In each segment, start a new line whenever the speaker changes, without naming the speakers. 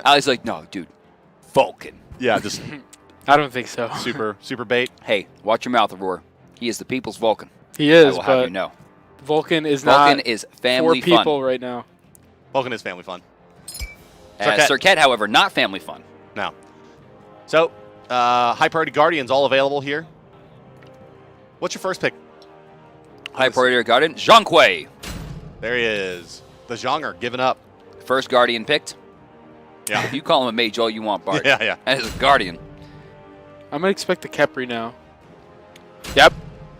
Ali's like, no, dude, Vulcan.
Yeah, just
I don't think so.
super bait.
Hey, watch your mouth, Aurora. He is the people's Vulcan.
He
I
is,
will have
but
you know.
Vulcan is
Vulcan
not
is family
for people
fun.
right now.
Vulcan is family fun.
Serket, however, not family fun.
No. So, high priority Guardians all available here. What's your first pick?
High priority Guardian, Zhang Kui.
There he is. The Zhonger giving up.
First Guardian picked.
Yeah.
You call him a mage all you want, Bart.
Yeah.
That is a Guardian.
I'm going to expect the Khepri now.
Yep.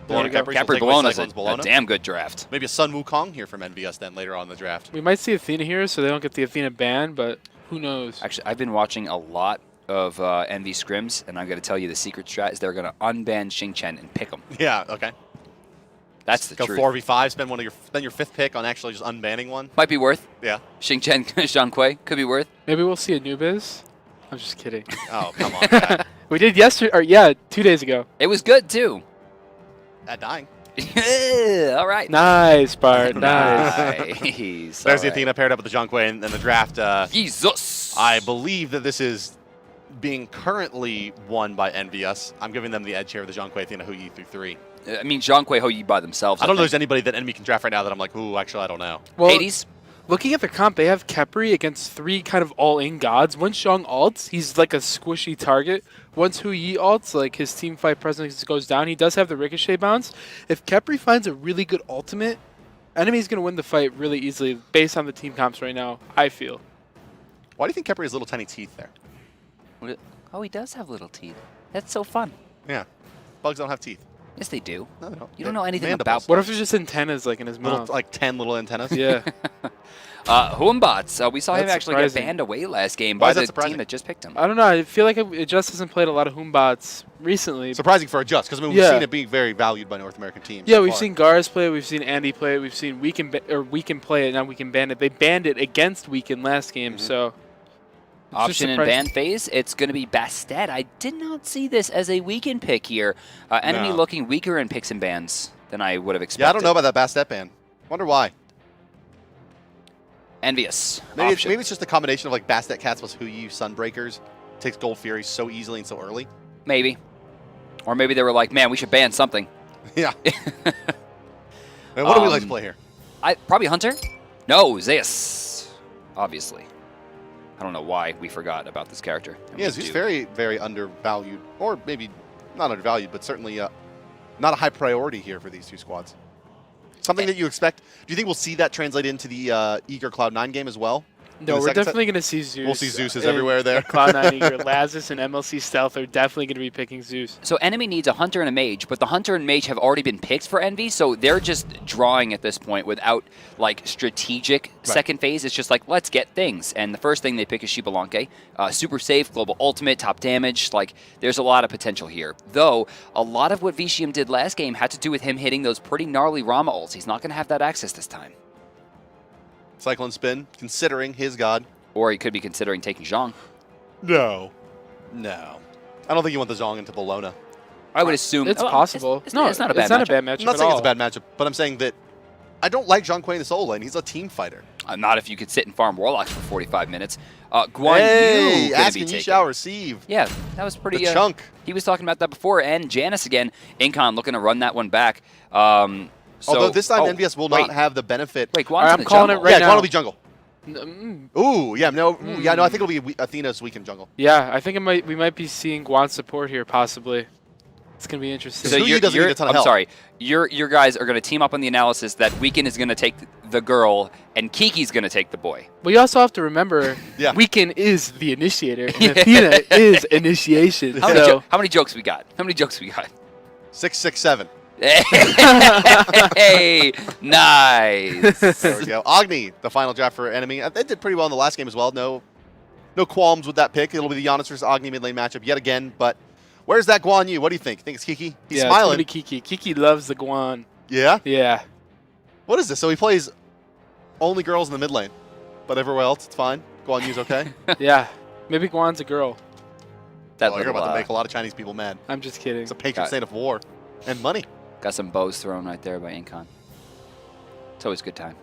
Bologna Khepri will
Capri
take away
Bologna's
Cyclone's
a
Bologna.
damn good draft.
Maybe a Sun Wukong here from NVS then later on in the draft.
We might see Athena here, so they don't get the Athena ban, but who knows?
Actually, I've been watching a lot of NV scrims, and I'm going to tell you the secret strat is they're going to unban Xing Chen and pick him.
Yeah, okay.
That's the
Go
truth.
4v5, spend your fifth pick on actually just unbanning one.
Might be worth.
Yeah.
Xing Chen, Zhang Kui, could be worth.
Maybe we'll see a Nubiz. I'm just kidding.
Oh, come on. Pat.
We did yesterday, or yeah, 2 days ago.
It was good, too.
At dying.
All right.
Nice, Bart. Nice.
Nice.
There's the
All right.
Athena paired up with the Zhang Kui and the draft.
Jesus.
I believe that this is being currently won by NVS. I'm giving them the edge here with the Zhang Kui Athena Hu Yi through 3.
I mean, Zhang Kui, Ho Yi by themselves.
I don't know if
think.
there's anybody that enemy can draft right now that I'm like, ooh, actually, I don't know.
Well,
Hades?
looking at the comp, they have Khepri against 3 kind of all-in gods. Once Zhang ults, he's like a squishy target. Once Hu Yi ults, like his team fight presence goes down. He does have the ricochet bounce. If Khepri finds a really good ultimate, enemy's going to win the fight really easily based on the team comps right now, I feel.
Why do you think Khepri has little tiny teeth there?
Oh, he does have little teeth. That's so fun.
Yeah. Bugs don't have teeth.
Yes, they do.
No, they don't.
You don't know anything
Mandibles.
about
What if there's just antennas like in his
Little,
mouth?
like 10 little antennas?
Yeah.
Huumbots. We saw him
That's
actually get
surprising.
banned away last game
Why
by
is that
the
surprising?
team that just picked him.
I don't know. I feel like it just hasn't played a lot of Huumbots recently.
Surprising for a just, because I mean, we've
Yeah.
seen it being very valued by North American teams.
Yeah,
so
we've
far.
seen Gars play it, we've seen Andy play it, we've seen We Can play it, now We Can ban it. They banned it against Weekend last game, so it's just
Option and
surprising.
ban phase, it's going to be Bastet. I did not see this as a weekend pick here. Enemy
No.
looking weaker in picks and bans than I would have expected.
Yeah, I don't know about that Bastet ban. Wonder why.
Envious.
Maybe
option.
it's just a combination of like Bastet Cats plus Hu Yi Sunbreakers. Takes Gold Fury so easily and so early.
Maybe. Or maybe they were like, man, we should ban something.
Yeah. And what do we like to play here?
Probably Hunter? No, Zeus. Obviously. I don't know why we forgot about this character. And
Yes,
we
he's
do.
very, very undervalued. Or maybe not undervalued, but certainly not a high priority here for these two squads. Something that you expect. Do you think we'll see that translate into the Eager Cloud9 game as well?
No,
the
we're
second set?
definitely going to see Zeus.
We'll see Zeus's
in
everywhere there.
Cloud9 Eager. Lazarus and MLC Stealth are definitely going to be picking Zeus.
So enemy needs a Hunter and a Mage, but the Hunter and Mage have already been picked for Envy, so they're just drawing at this point without like strategic second phase. It's just like, let's get things. And the first thing they pick is Shibalanke. Super safe, global ultimate, top damage. Like, there's a lot of potential here. Though, a lot of what Vicium did last game had to do with him hitting those pretty gnarly Rama ults. He's not going to have that access this time.
Cyclone Spin, considering his god.
Or he could be considering taking Zhang.
No. No. I don't think you want the Zhong into Bologna.
I would assume
It's possible.
It's not a bad
it's not
matchup.
a bad matchup
I'm not
at
saying
all.
it's a bad matchup, but I'm saying that I don't like Zhang Kui in the solo lane. He's a team fighter.
Not if you could sit and farm Warlocks for 45 minutes. Guan
Hey,
Yu gonna
ask
be
and you
taken.
shall receive.
Yeah, that was pretty.
The chunk.
He was talking about that before, and Janice again. Incon looking to run that one back. So,
Although this time
oh,
NVS will
wait,
not have the benefit.
Wait, Guan's
Alright,
in
I'm
the
calling
jungle.
it right
yeah,
now.
Guan will be jungle.
Mm,
Ooh, yeah, no, no. I think it'll be Athena's weekend jungle.
yeah, I think we might be seeing Guan support here, possibly. It's going to be interesting.
So Yu doesn't need a ton of
I'm
help.
sorry. Your guys are going to team up on the analysis that Weekend is going to take the girl and Kiki's going to take the boy.
Well, you also have to remember,
Yeah.
Weekend is the initiator, and Athena is initiation.
How many jokes we got? How many jokes we got?
6, 6, 7.
Hey, nice.
There we go. Agni, the final draft for enemy. They did pretty well in the last game as well. No qualms with that pick. It'll be the Giannis versus Agni mid lane matchup yet again. But where's that Guan Yu? What do you think? Think it's Kiki? He's
yeah,
smiling.
It's gonna be Kiki. Kiki loves the Guan.
Yeah?
Yeah.
What is this? So he plays only girls in the mid lane, but everywhere else it's fine. Guan Yu's okay.
Yeah. Maybe Guan's a girl.
That
You're
little,
about to make a lot of Chinese people mad.
I'm just kidding.
It's a patron
Got-
saint of war and money.
got some bows thrown right there by Incon. It's always a good time.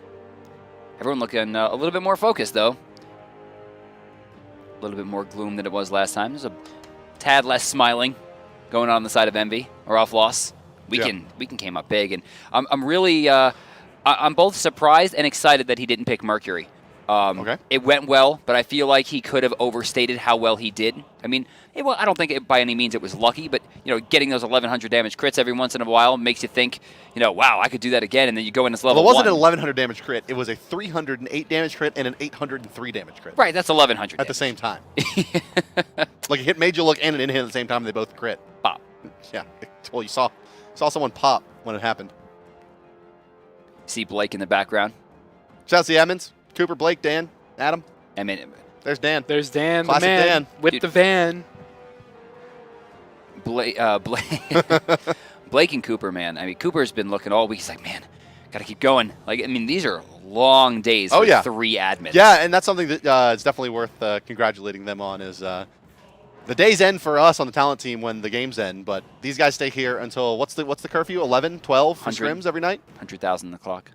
Everyone looking a little bit more focused, though. little bit more gloom than it was last time. There's a tad less smiling going on the side of Envy or off loss. Weekend came up big, and I'm really I'm both surprised and excited that he didn't pick Mercury.
Okay.
It went well, but I feel like he could have overstated how well he did. I mean, I don't think by any means it was lucky, but getting those 1100 damage crits every once in a while makes you think, wow, I could do that again, and then you go in this level.
Well, it wasn't
1.
an 1100 damage crit. It was a 308 damage crit and an 803 damage crit.
Right, that's 1100
at the same time. Like a hit made you look and an in hit at the same time. And they both crit.
Pop.
Yeah. Well, you saw someone pop when it happened.
See Blake in the background.
Shout out to the admins. Cooper, Blake, Dan, Adam.
I mean,
There's Dan.
There's Dan,
Classic
the man,
Dan.
with
Dude.
the van.
Blake and Cooper, man. I mean, Cooper's been looking all week. He's like, man, got to keep going. Like, I mean, these are long days for 3 admins.
Yeah, and that's something that it's definitely worth congratulating them on is the days end for us on the talent team when the games end, but these guys stay here until, what's the curfew, 11, 12 for
100.
scrims every night?
100,000 the clock.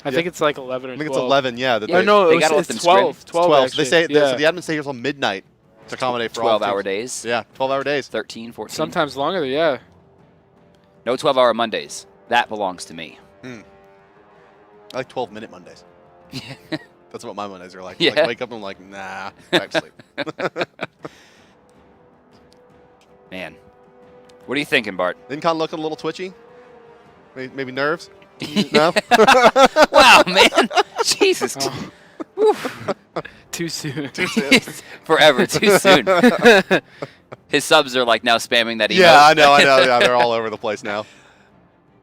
I think it's like 11 or 12.
I think it's 11, yeah.
Oh, no,
they gotta let
it's
them
12.
scrim.
12,
12.
actually.
They say,
yeah.
so the admins stay here until midnight to accommodate for all
12-hour
teams.
days.
Yeah, 12-hour days.
13, 14.
Sometimes longer, yeah.
No 12-hour Mondays. That belongs to me.
I like 12-minute Mondays. That's what my Mondays are like.
Yeah.
Like, wake up and I'm like, nah, back to sleep.
Man. What are you thinking, Bart?
Incon looking a little twitchy? Maybe nerves? No?
Wow, man. Jesus.
Oh. Too soon.
Too soon.
Forever. Too soon. His subs are like now spamming that emote.
Yeah, I know. Yeah, they're all over the place now.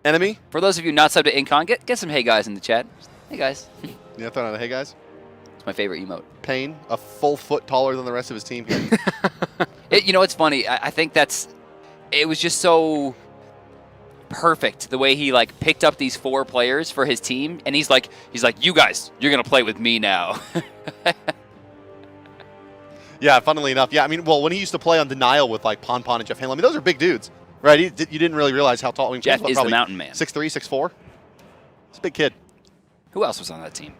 NME?
For those of you not subbed to Incon, get some hey guys in the chat. Hey guys.
Yeah, throwing out a hey guys.
It's my favorite emote.
Payne, a full foot taller than the rest of his team here.
It's funny. I think it was just so perfect the way he like picked up these 4 players for his team, and he's like, you guys, you're gonna play with me now.
Yeah, funnily enough. Yeah, I mean, well, when he used to play on Denial with like Pon and Jeff Hanley, I mean, those are big dudes, right? You didn't really realize how tall. I mean,
Jeff
Payne's
is the
probably
mountain man.
6'3", 6'4". He's a big kid.
Who else was on that team?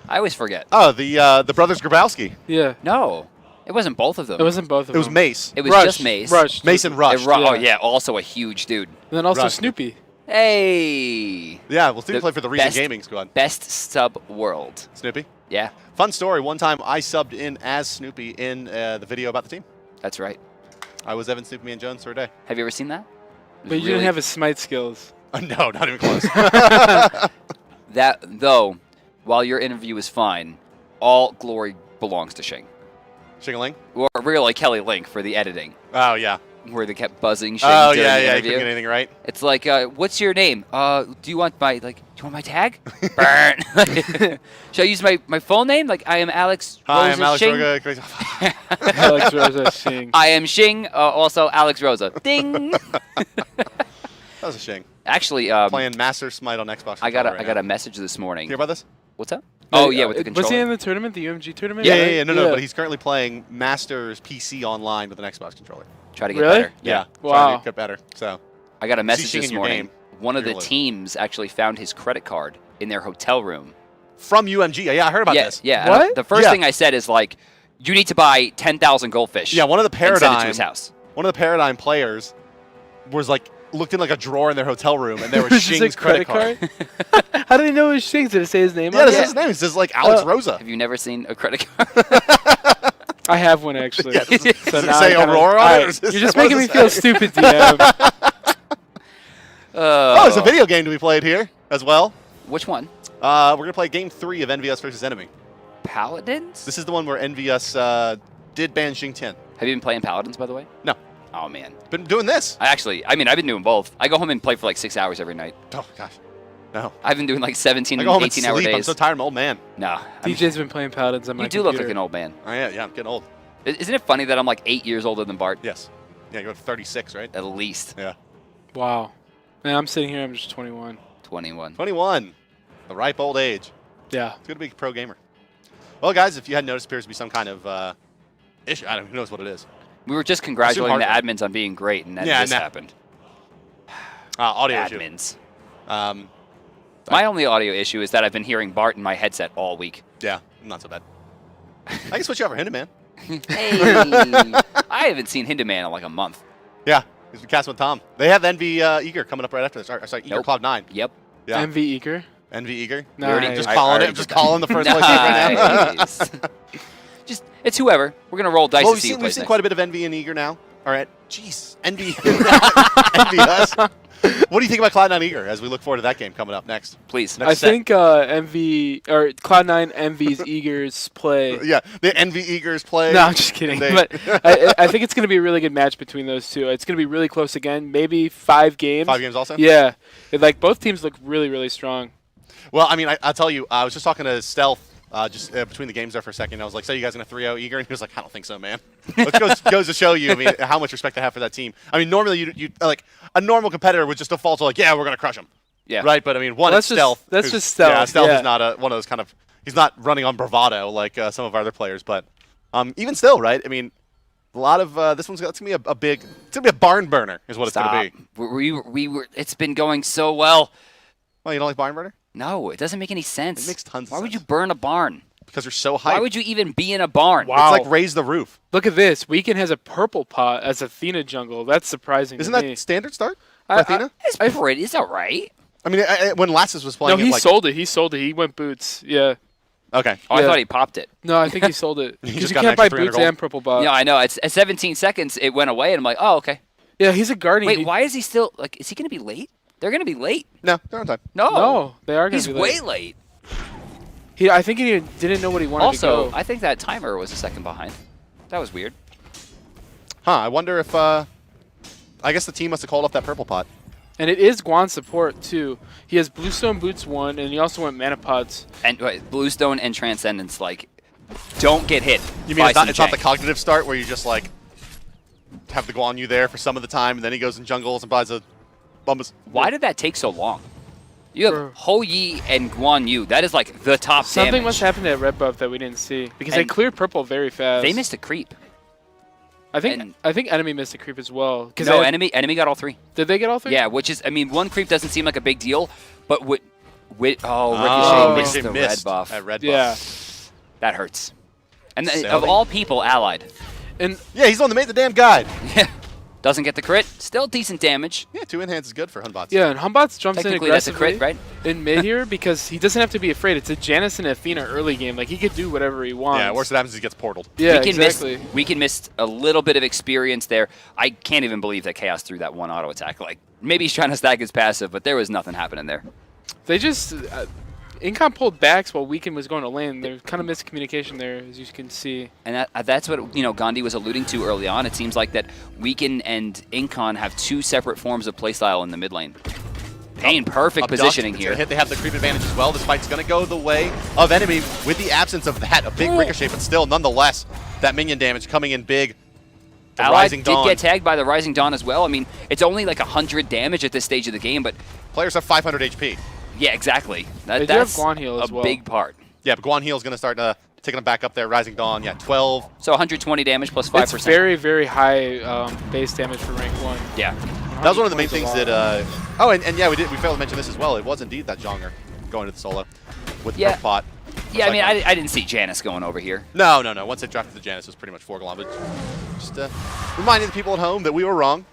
I always forget.
Oh, the brothers Grabowski.
Yeah.
No, it wasn't both of them.
It wasn't both of
It was
them.
Mace.
It was
Rush.
just Mace.
Rush.
Mason Rush.
Oh
Yeah.
yeah, also a huge dude.
And then also
Rush.
Snoopy.
Hey.
Yeah, well, Snoopy
The
played for the Reason
best-
Gaming squad.
Best sub world.
Snoopy.
Yeah,
Fun story. One time I subbed in as Snoopy in the video about the team.
that's right.
I was Evan Snoopy and Jones for a day.
Have you ever seen that? It was
But you didn't
really-
have his Smite skills.
No, not even close.
that though. While your interview is fine, all glory belongs to Shing.
Shing-a-ling?
Or really Kelly Link for the editing,
Oh, yeah.
where they kept buzzing Shing
Oh,
during
yeah,
the
yeah. You
interview.
couldn't get anything right.
It's like, what's your name? Do you want my tag? Burn. Should I use my full name? Like, I am Alex Rosa
Hi, I'm Alex
Shing.
Roga.
Alex Rosa Shing.
I am Shing, also Alex Rosa. Ding!
That was a Shing.
Actually,
Playing Master Smite on Xbox.
I got
controller
a
right
message this morning.
now. Hear about this?
What's up? Oh, yeah, with the
Was
controller.
he in the tournament, the UMG tournament?
Yeah. No, but he's currently playing Masters PC online with an Xbox controller.
Try to get
Really?
better.
Yeah.
Wow.
Trying to get better. So,
I got a
See
message
Shing
this
in your
morning.
game.
One of the
Really.
teams actually found his credit card in their hotel room.
from UMG. Yeah, I heard about this.
Yeah.
What?
And the first
Yeah.
thing I said is like, you need to buy 10,000 goldfish.
Yeah, one of the
and send it to
Paradigm
his house.
one of the Paradigm players was like looked in like a drawer in their hotel room and there was
Just a
Shing's credit card.
How do they know it was Shing's? Did it say his name
Yeah,
on
this
it?
is his name. It says like Alex Rosa.
Have you never seen a credit card?
I have one, actually.
Yeah, does it
now
say
I kinda-
Aurora on it,
Alright,
or is this-
You're just
what
making
does
me
it
feel
say?
stupid, DM.
Oh, it's a video game to be played here as well.
Which one?
We're going to play Game 3 of EnVyUs versus NME.
Paladins?
This is the one where EnVyUs did ban Xing Tian.
Have you been playing Paladins, by the way?
No.
Oh, man.
Been doing this.
I've been doing both. I go home and play for like 6 hours every night.
Oh, gosh. No.
I've been doing like 17
I
and
go home and
18-hour
sleep. I'm
days.
so tired. I'm an old man.
No. I mean,
DJ's been playing Paladins on my
you do look like
computer.
an old man.
Yeah, I'm getting old.
Isn't it funny that I'm like 8 years older than Bart?
Yes. Yeah, you're 36, right?
At least.
Yeah.
Wow. Man, I'm sitting here, I'm just 21.
21.
21. The ripe old age.
Yeah.
It's good to be a pro gamer. Well, guys, if you hadn't noticed, appears to be some kind of issue. I don't know who knows what it is.
We were just congratulating the
hardware.
admins on being great, and then
Yeah,
this
nah.
happened.
Audio issue.
Admins.
Um,
My only audio issue is that I've been hearing Bart in my headset all week.
yeah, not so bad. I can switch you over, Hindu man.
Hey, I haven't seen Hinderman in like a month.
Yeah, he's been casting with Tom. They have NV Eager coming up right after this. Sorry, Eager
Nope.
Cloud9.
Yep.
Yeah.
MV Eager.
NV Eager.
Nice.
Just
I
calling
already
it. Just
did that.
calling the first place right now.
Nice. Just it's whoever. We're gonna roll dice
Well,
to see who
we've
plays
seen
next.
quite a bit of NV and Eager now. All right. Jeez. NV. NVUs. What do you think about Cloud9 Eager as we look forward to that game coming up next?
Please.
I
set.
think MV or Cloud9 envies Eager's play.
Yeah, the NV Eagers play.
No, I'm just kidding.
They-
But I think it's going to be a really good match between those two. It's going to be really close again. Maybe 5 games.
5 games also?
Yeah. Like both teams look really, really strong.
Well, I mean, I'll tell you, I was just talking to Stealth just between the games there for a second. I was like, so you guys going to 3-0 Eager? And he was like, I don't think so, man. Which goes to show you, I mean, how much respect I have for that team. I mean, normally, you like a normal competitor would just default to like, yeah, we're going to crush them.
Yeah.
Right? But I mean,
Well,
it's Stealth.
that's
who's-
just Stealth,
Yeah, Stealth
yeah.
is not one of those kind of, he's not running on bravado like some of our other players. But even still, right? I mean, a lot of, this one's that's going to be it's going to be a barn burner is what it's going to be.
We were. It's been going so well.
Well, you don't like barn burner?
No, it doesn't make any sense.
It makes tons of
Why would
sense.
you burn a barn?
Because you're so hyped.
Why would you even be in a barn?
Wow.
It's like raise the roof.
Look at this. Weekend has a purple pot as Athena jungle. That's surprising
Isn't
to
that
me.
standard start for
I-
Athena?
It's pretty. It's all right.
I mean, when Lassus was
No,
playing
he
it, like,
sold it. He sold it. He went boots. Yeah.
Okay.
Oh, I
Yeah.
thought he popped it.
No, I think he sold it.
He
Because
just
you
got an
can't buy
extra 300
boots
gold.
and purple bot.
No, I know. It's at 17 seconds. It went away, and I'm like, oh, okay.
Yeah, he's a guardian.
Wait,
He-
why is he still like? Is he gonna be late? They're gonna be late.
No, they're on time.
No, they are going
He's
to be
way
late.
late.
I think he didn't know what he wanted
Also,
to go.
I think that timer was a second behind. That was weird.
Huh, I wonder if, I guess the team must have called off that purple pot.
And it is Guan's support, too. He has Bluestone Boots 1, and he also went Mana Pods.
And Bluestone and Transcendence, like, don't get hit.
You mean
by
it's not,
some
it's not the
jank.
cognitive start where you just, like, have the Guan Yu there for some of the time, and then he goes and jungles and buys a Bumbus.
Why did that take so long? You have
For-
Ho Yi and Guan Yu. That is like the top
Something
damage.
must happen to that red buff that we didn't see. Because they
And
cleared purple very fast.
They missed a creep.
I think
and-
enemy missed a creep as well.
No, enemy got all 3.
Did they get all 3?
Yeah, which is, I mean, 1 creep doesn't seem like a big deal, but Ricochet missed
Ricochet
the
missed
red buff.
that red
Yeah.
buff.
That hurts. And
Selling.
of all people, Allied.
And
Yeah, he's the one that made the damn guide.
Yeah. Doesn't get the crit. Still decent damage.
Yeah, 2 enhance is good for Hunbots.
yeah, and Humbots jumps in
Technically, that's a
aggressively
crit, right?
in mid here because he doesn't have to be afraid. It's a Janice and Athena early game. Like, he could do whatever he wants.
Yeah, worst that happens is he gets portaled.
Yeah,
we can
exactly.
miss a little bit of experience there. I can't even believe that Chaos threw that one auto attack. Like, maybe he's trying to stack his passive, but there was nothing happening there.
They just... Incom pulled backs while Weekend was going to lane. There's kind of miscommunication there, as you can see.
And that's what Gandhi was alluding to early on. It seems like that Weekend and Incon have 2 separate forms of playstyle in the mid lane. Pain, perfect
Abduct,
positioning
it's gonna
here.
Hit, they have the creep advantage as well. This fight's going to go the way of enemy with the absence of that. A big ricochet, but still, nonetheless, that minion damage coming in big. The
Allied
Rising
did
Dawn.
get tagged by the Rising Dawn as well. I mean, it's only like 100 damage at this stage of the game, but
Players have 500 HP.
yeah, exactly.
They do
That's
have Guan heal as
a
well.
big part.
Yeah, but Guan Heal's going to start taking them back up there. Rising Dawn, yeah, 12.
So 120 damage plus 5%.
It's very, very high base damage for rank 1.
Yeah.
That was one of the main
120
things
is a lot.
that. Oh, and yeah, we failed to mention this as well. It was indeed that Jonger going to the solo with the
Yeah.
purple pot.
Yeah, I mean,
Cyclone.
I didn't see Janice going over here.
No. Once it drafted the Janus, it was pretty much foregone. But just reminding the people at home that we were wrong.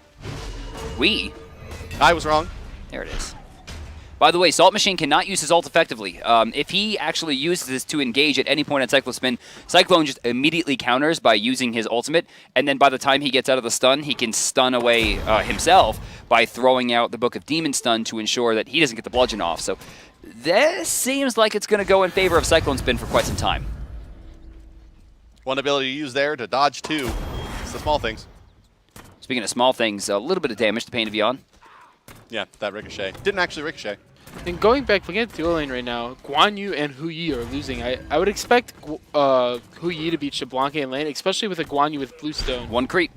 I was wrong.
There it is. By the way, Salt Machine cannot use his ult effectively. If he actually uses this to engage at any point on Cyclospin, Cyclone just immediately counters by using his ultimate, and then by the time he gets out of the stun, he can stun away himself by throwing out the Book of Demon Stun to ensure that he doesn't get the bludgeon off. So this seems like it's going to go in favor of Cyclone Spin for quite some time.
One ability to use there to dodge 2. It's the small things.
Speaking of small things, a little bit of damage to Pain of Yon.
Yeah, that ricochet. Didn't actually ricochet.
And going back, looking at the dual lane right now, Guan Yu and Hu Yi are losing. I would expect Hu Yi to beat Shablanca in lane, especially with a Guan Yu with Bluestone.
1 creep.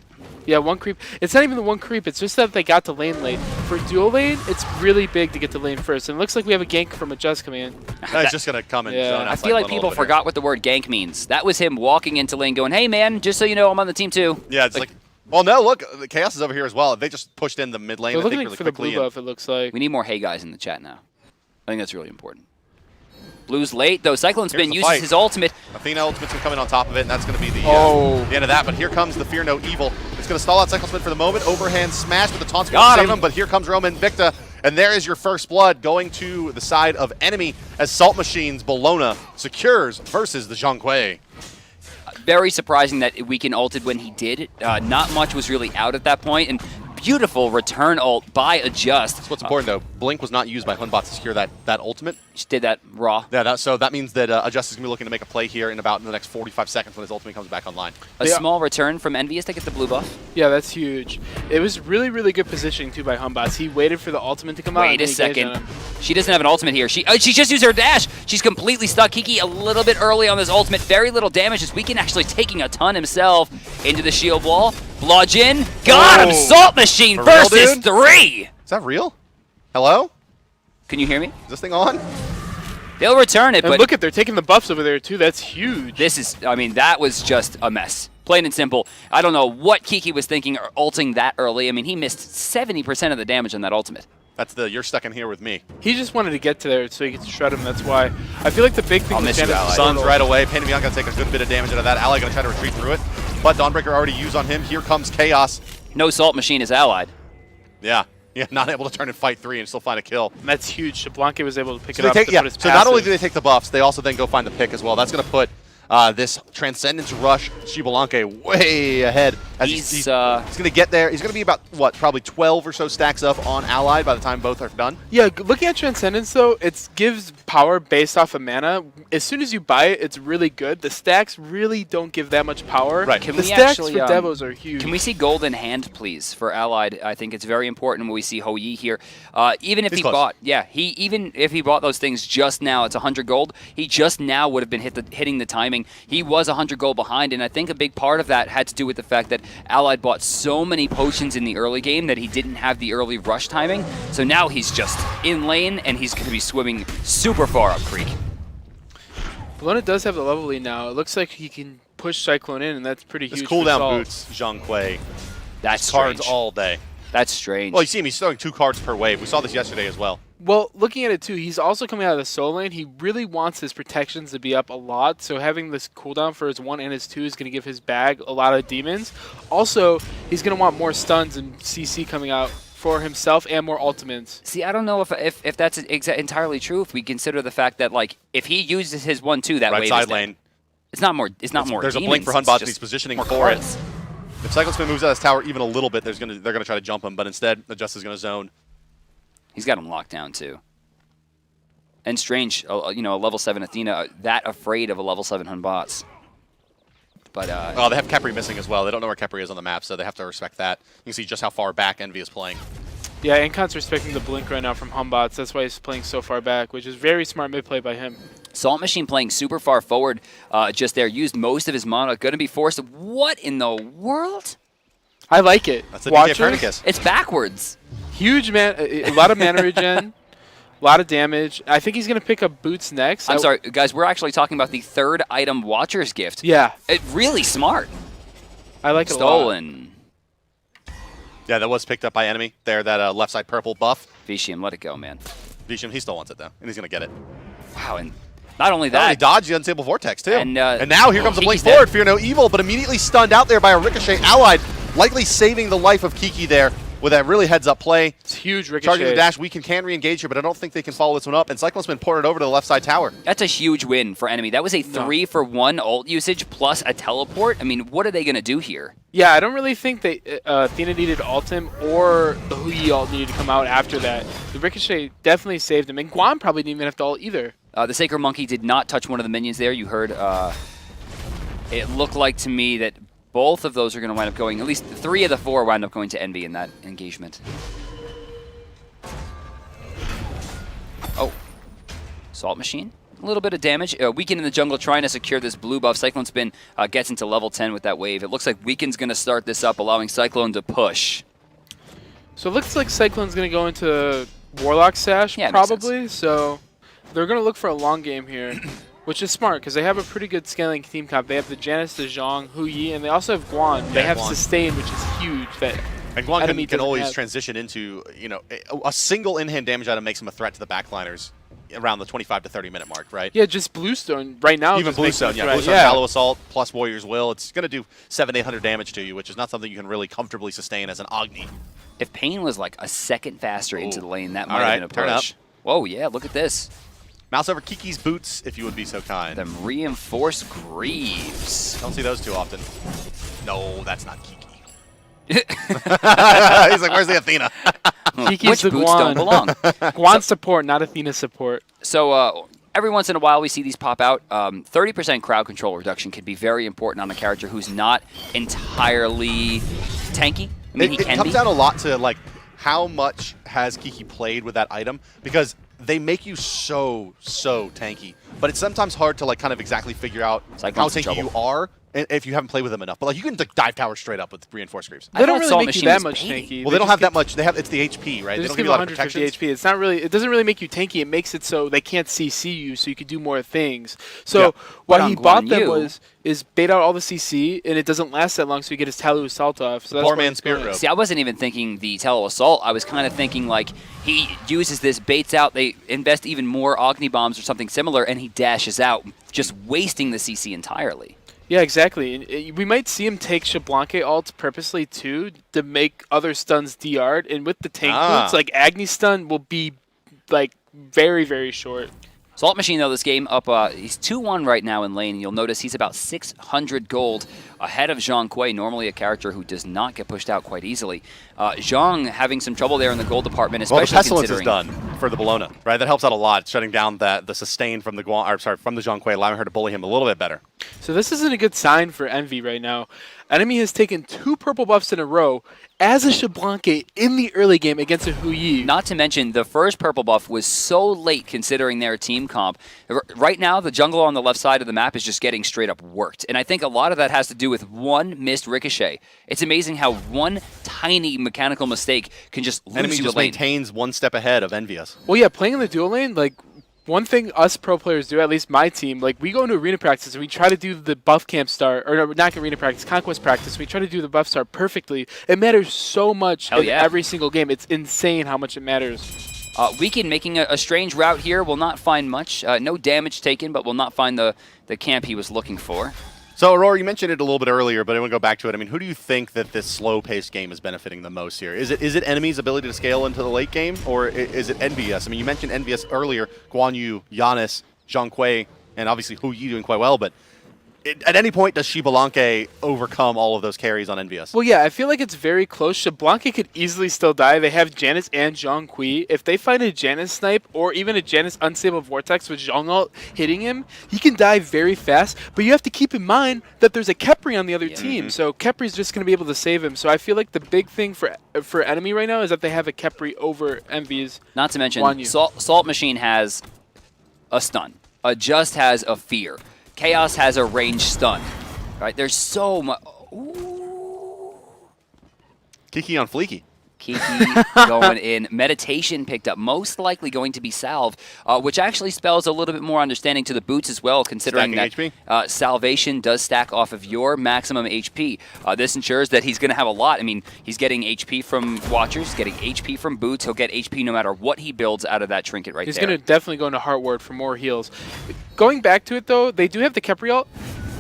Yeah, 1 creep. It's not even the 1 creep. It's just that they got to lane late. For dual lane, it's really big to get to lane first. And it looks like we have a gank from a Just Command.
He's just going to come and
Yeah.
zone
I
outside
feel like
one a
people
little bit here.
forgot what the word gank means. That was him walking into lane going, hey man, just so you know, I'm on the team too.
Yeah, it's like well, no, look, the Chaos is over here as well. They just pushed in the mid lane,
They're
I think,
looking
really
for the
quickly.
blue buff, it looks like.
We need more hey guys in the chat now. I think that's really important. Blue's late, though. Cyclone Spin
the
uses
fight.
his ultimate.
Athena ultimate's gonna come in on top of it, and that's gonna be the end of that. But here comes the Fear No Evil. It's gonna stall out Cyclone Spin for the moment. Overhand smash, but the taunt's gonna save him. But here comes Roman Victa, and there is your first blood going to the side of enemy as Salt Machine's Bologna secures versus the Zhang Kui.
Very surprising that Weekend ulted when he did. Not much was really out at that point, and beautiful return ult by Adjust.
That's what's important, though. Blink was not used by Hunbot to secure that ultimate.
Just did that raw.
Yeah, so that means that Adjust is going to be looking to make a play here in about the next 45 seconds when his ultimate comes back online.
A small return from EnVyUs to get the blue buff.
Yeah, that's huge. It was really, really good positioning, too, by Humbots. He waited for the ultimate to come out.
Wait a second. She doesn't have an ultimate here. She just used her dash. She's completely stuck. Kiki a little bit early on this ultimate. Very little damage. As Weekend actually taking a ton himself into the shield wall. Bludgeon. Got him. Salt Machine
For real,
versus
dude?
3.
Is that real? Hello?
Can you hear me?
Is this thing on?
They'll return it,
And
but
look at, they're taking the buffs over there, too. That's huge.
this is, I mean, that was just a mess. Plain and simple. I don't know what Kiki was thinking ulting that early. I mean, he missed 70% of the damage on that ultimate.
That's the you're stuck in here with me.
He just wanted to get to there so he could shred him. That's why. I feel like the big thing
I'll
with
miss you,
Janet
Ally.
Sun's right away. Pain Beyond going to take a good bit of damage out of that. Ally going to try to retreat through it. But Dawnbreaker already used on him. Here comes Chaos.
No Salt Machine is allied.
Yeah, not able to turn and fight 3 and still find a kill.
And that's huge. Blanke was able to pick
So
it up.
they take,
to
yeah.
put his
So not only
passive.
do they take the buffs, they also then go find the pick as well. That's going to put this Transcendence Rush Shibalanke way ahead. As he's going to get there. He's going to be about, what, probably 12 or so stacks up on Allied by the time both are done.
Yeah, looking at Transcendence, though, it gives power based off of mana. As soon as you buy it, it's really good. The stacks really don't give that much power.
Right.
Can
The
we
stacks
actually,
for Devos are huge.
Can we see Golden Hand, please, for Allied? I think it's very important when we see Hou Yi here. Even if
He's
he
close.
bought, even if he bought those things just now, it's 100 gold. He just now would have been hitting the timing. He was 100 gold behind, and I think a big part of that had to do with the fact that Allied bought so many potions in the early game that he didn't have the early rush timing. So now he's just in lane, and he's going to be swimming super far up creek.
Bologna does have the level lead now. It looks like he can push Cyclone in, and that's pretty
This
huge.
cooldown
for Salt.
boots Zhang Kui.
That's
Cards
strange.
all day.
That's strange.
Well, you see him. He's throwing 2 cards per wave. We saw this yesterday as well.
Well, looking at it too, he's also coming out of the soul lane. He really wants his protections to be up a lot, so having this cooldown for his 1 and his 2 is going to give his bag a lot of demons. Also, he's going to want more stuns and CC coming out for himself and more ultimates.
See, I don't know if that's entirely true. If we consider the fact that like if he uses his 1/2 that
Right
wave,
side
is dead.
lane.
It's not more. It's not more.
There's a
demons,
blink for
it's
Hunbot, and
just
he's positioning
more
for it.
cards.
If Cyclone Spin moves out of his tower even a little bit, they're going to try to jump him, but instead, Adjust is going to zone.
He's got him locked down too. And Strange, you know, a level 7 Athena, that afraid of a level 7 Hunbots. But
Oh, they have Kepri missing as well. They don't know where Kepri is on the map, so they have to respect that. You can see just how far back Envy is playing.
Yeah, Incon's respecting the blink right now from Humbots. That's why he's playing so far back, which is very smart mid play by him.
Salt Machine playing super far forward, just there, used most of his mana, going to be forced. What in the world?
I like it.
That's the DJ
Watchers,
Copernicus.
It's backwards.
huge man, a lot of mana regen, a lot of damage. I think he's going to pick up Boots next.
I'm sorry, guys, we're actually talking about the 3rd item Watcher's Gift.
Yeah,
Really smart.
I like it a lot.
Stolen.
Yeah, that was picked up by enemy. There, that left side purple buff.
Vishim, let it go, man.
Vishim, he still wants it, though, and he's going to get it.
Wow, and not only
Not only
that,
dodge the Unstable Vortex, too.
And,
now here comes the blink
Kiki's dead.
forward. Fear No Evil, but immediately stunned out there by a Ricochet Allied, likely saving the life of Kiki there with that really heads-up play.
It's huge
Charging the
ricochet.
dash, Weekend can re-engage here, but I don't think they can follow this one up, and Cyclone's been ported over to the left side tower.
that's a huge win for enemy. That was a 3-for-1 ult usage plus a teleport. I mean, what are they going to do here?
Yeah, I don't really think they Athena needed to ult him or the Hou Yi ult needed to come out after that. The ricochet definitely saved him, and Guan probably didn't even have to ult either.
The Sacred Monkey did not touch one of the minions there. You heard it looked like to me that both of those are going to wind up going, at least 3 of the 4 wind up going to Envy in that engagement. Oh. Salt Machine. A little bit of damage. Weekend in the jungle trying to secure this blue buff. Cyclone Spin gets into level 10 with that wave. It looks like Weekend's going to start this up, allowing Cyclone to push.
So it looks like Cyclone's going to go into Warlock Sash,
Yeah, it makes
probably. So they're going to look for a long game here, which is smart because they have a pretty good scaling team comp. They have the Janice, the Zhang, Hou Yi, and they also have Guan. They have
Guan.
Sustain, which is huge. That
And Guan
enemy
can
doesn't
always
have.
transition into, you know, a single in-hand damage item makes him a threat to the backliners around the 25 to 30 minute mark, right?
Yeah, just Bluestone right now.
Even
just makes
Bluestone,
the
yeah.
threat.
Bluestone, Hollow Assault plus Warrior's Will. It's going to do 700-800 damage to you, which is not something you can really comfortably sustain as an Agni.
If Pain was like a second faster into the lane, that
All
might
right,
have been a
turn up.
push. Whoa, yeah, look at this.
Mouse over Kiki's boots, if you would be so kind.
Them reinforced Greaves.
Don't see those too often. No, that's not Kiki. He's like, where's the Athena?
Kiki's
Which
the
boots don't
Guan.
belong?
Guan support, not Athena support.
So every once in a while we see these pop out. 30% crowd control reduction can be very important on a character who's not entirely tanky. I mean, he
It
can
comes
be.
down a lot to like how much has Kiki played with that item, because they make you so tanky, but it's sometimes hard to like kind of exactly figure out
like
how
once in
tanky you
trouble.
are if you haven't played with them enough. But like you can like, dive tower straight up with reinforced Greaves.
They don't
thought
really
Salt
make you
Machine
that
was
much
baiting.
tanky.
Well, they don't
just
have that
give-
much. They have, it's the HP, right?
They
They
just
don't give
give
you a lot of
150
protections.
HP. It's not really. It doesn't really make you tanky. It makes it so they can't CC you, so you could do more things. So
Yeah.
what
But
he
on
bought
Guan
them
Yu-
is bait out all the CC, and it doesn't last that long, so you get his Talu Assault off. So that's
Poor
why
man's
it's
Spirit
going.
Robe.
See, I wasn't even thinking the Tele Assault. I was kind of thinking like he uses this, baits out, they invest even more Agni Bombs or something similar, and he dashes out, just wasting the CC entirely.
Yeah, exactly. And we might see him take Shablanque ults purposely too to make other stuns DR'd, and with the tank boots, like Agni stun will be like very short.
Salt Machine, though, this game up, he's 2-1 right now in lane. You'll notice he's about 600 gold ahead of Zhang Kui, normally a character who does not get pushed out quite easily. Zhang having some trouble there in the gold department,
Well,
especially
the Pestilence is
considering...
done for the Bologna, right? That helps out a lot, shutting down the sustain from the from the Zhang Kui, allowing her to bully him a little bit better.
So this isn't a good sign for Envy right now. Enemy has taken 2 purple buffs in a row as a Shablanque in the early game against a Hu Yi.
Not to mention, the first purple buff was so late considering their team comp. Right now, the jungle on the left side of the map is just getting straight up worked. And I think a lot of that has to do with one missed ricochet. It's amazing how one tiny mechanical mistake can just lose
Enemy
you
just
a lane.
maintains one step ahead of EnVyUs.
Well, yeah, playing in the dual lane, like, one thing us pro players do, at least my team, like, we go into arena practice and we try to do the buff camp start, or no, not arena practice, conquest practice. We try to do the buff start perfectly. It matters so much
Hell
in
yeah.
every single game. It's insane how much it matters.
Weekend making a strange route here. Will not find much. No damage taken, but will not find the camp he was looking for.
So, Aurora, you mentioned it a little bit earlier, but I want to go back to it. I mean, who do you think that this slow-paced game is benefiting the most here? Is it enemies' ability to scale into the late game, or is it EnVyUs? I mean, you mentioned EnVyUs earlier, Guan Yu, Giannis, Zhang Kui, and obviously Hu Yi doing quite well, but at any point does Shablanque overcome all of those carries on EnVyUs?
Well, yeah, I feel like it's very close. Shablanque could easily still die. They have Janus and Zhang Kui. If they find a Janus snipe or even a Janus unstable vortex with Zhang ult hitting him, he can die very fast. But you have to keep in mind that there's a Khepri on the other team, so Khepri's just going to be able to save him. So I feel like the big thing for enemy right now is that they have a Khepri over EnVyUs.
Not to mention,
Guan Yu.
Salt Machine has a stun. Just has a fear. Chaos has a range stun. Right? There's so much.
Kiki on Fleeky.
Kiki going in. Meditation picked up. Most likely going to be Salve, which actually spells a little bit more understanding to the boots as well, considering
Stacking
that Salvation does stack off of your maximum HP. This ensures that he's going to have a lot. I mean, he's getting HP from Watchers, he's getting HP from boots. He'll get HP no matter what he builds out of that trinket right
He's
there.
going to definitely go into Heart Ward for more heals. Going back to it, though, they do have the Khepri ult.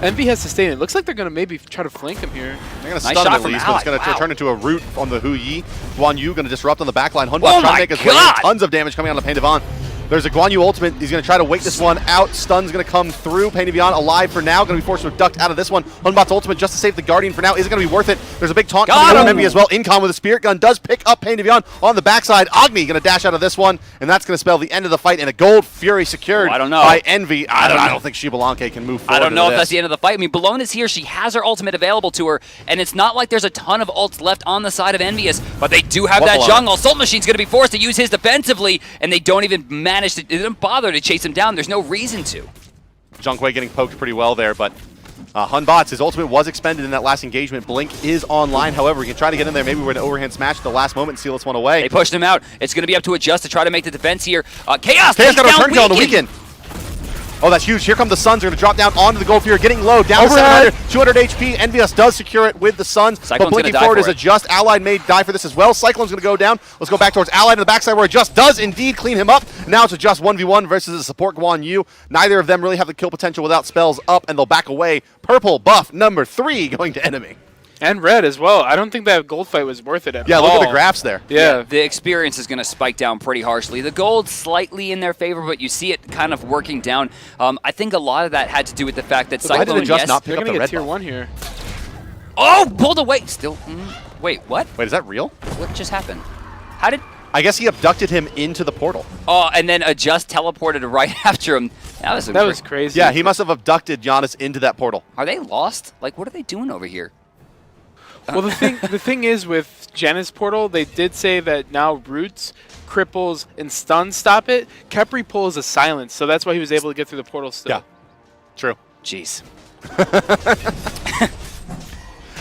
Envy has sustained. It looks like they're going to maybe try to flank him here.
They're going to
Nice
stun
shot
him at
from
least, but it's
Ally.
going to
Wow.
turn into a root on the Hu Yi. Guan Yu going to disrupt on the backline. Hunbot
Oh
trying to
my
make his way in.
God!
Tons of damage coming on the Pain Devon. There's a Guan Yu ultimate. He's going to try to wait this one out. Stun's going to come through. Pain Devon alive for now. Going to be forced to abduct out of this one. Hunbot's ultimate just to save the Guardian for now. Is it going to be worth it? There's a big taunt
Got
coming out of
him!
Envy as well. Incon with a Spirit Gun does pick up Pain Devon on the backside. Agni going to dash out of this one, and that's going to spell the end of the fight and a gold Fury secured
Oh, I don't know.
by Envy. I
don't
don't
know.
think Shablanque can move forward.
I don't know
into
if that's
this.
the end of the fight. I mean, Bologna's here. She has her ultimate available to her, and it's not like there's a ton of ults left on the side of EnVyUs, but they do have
What
that
Bologna?
jungle. Salt Machine's going to be forced to use his defensively, and they don't even manage to, they don't bother to chase him down. There's no reason to.
Zhang Kui getting poked pretty well there, but Hunbots, his ultimate was expended in that last engagement. Blink is online, however, he can try to get in there maybe with an overhand smash at the last moment and seal this one away.
They pushed him out. It's going to be up to Adjust to try to make the defense here. Chaos
Chaos got a
takes down
return kill on the
Weekend.
weekend. Oh, that's huge. Here come the Suns. They're going to drop down onto the Gold Fury, getting low, down to
Overhead.
700, 200 HP. EnVyUs does secure it with the Suns,
Cyclone's
but blinking
gonna die
forward
for
is a
it.
Just. Allied may die for this as well. Cyclone's going to go down. Let's go back towards Allied in the backside where a Just does indeed clean him up. Now it's a Just 1v1 versus a support Guan Yu. Neither of them really have the kill potential without spells up, and they'll back away. Purple buff number 3 going to enemy.
And red as well. I don't think that gold fight was worth it at all.
Yeah, look at the graphs there.
Yeah.
The experience is going to spike down pretty harshly. The gold slightly in their favor, but you see it kind of working down. I think a lot of that had to do with the fact that
Why did
Cyclone,
it just
yes,
not
They're
pick up
going
the
to get
red
tier
buff?
1 here.
oh, pulled away. Still, wait, what?
Wait, is that real?
What just happened? How did?
I guess he abducted him into the portal.
Oh, and then a Just teleported right after him. That was
crazy.
Yeah, he must have abducted Giannis into that portal.
Are they lost? Like, what are they doing over here?
Well, the thing is with Janus Portal, they did say that now Roots, Cripples, and Stun stop it. Kepri pulls a silence, so that's why he was able to get through the portal still.
Yeah, true.
Jeez.